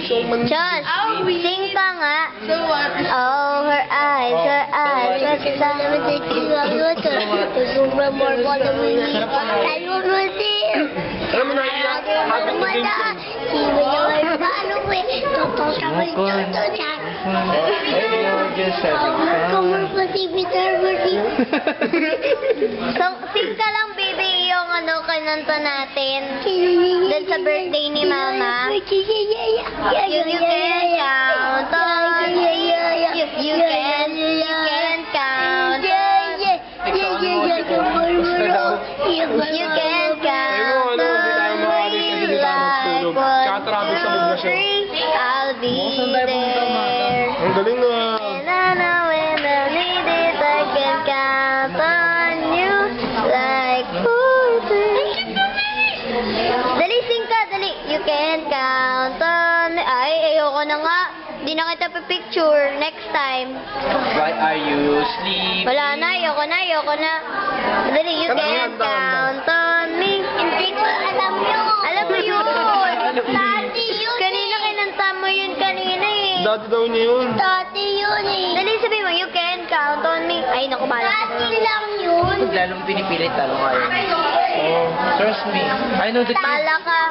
gusto kong man... Josh, sing ka nga. So what? Oh, her eyes, what's that? Alam mo na, habit na game show. So, sing ka lang, baby, yung kananta natin. Dun sa birthday ni Mama. You can count on me. You can count on me. You can count on me like what I'll be there. Ang galing na. And I know when I need it, I can count on you like Dali, sing ka, dali. You can count on me. Ay, ayoko na nga. Di na kita pipicture. Next time. Why are you sleeping? Wala na, ayoko na. Dali, you can count on me. Hindi ko alam yun. Alam mo yun. Dati yun. Kanina kinanta mo yun kanina eh. Dati daw niya yun. Dati yun eh. Dali, sabi mo, you can count on me. Ay, naku, bala. Dati lang yun. Pag lalong pinipilit, lalong ayaw. Oh. Trust me. I know the Bala ka.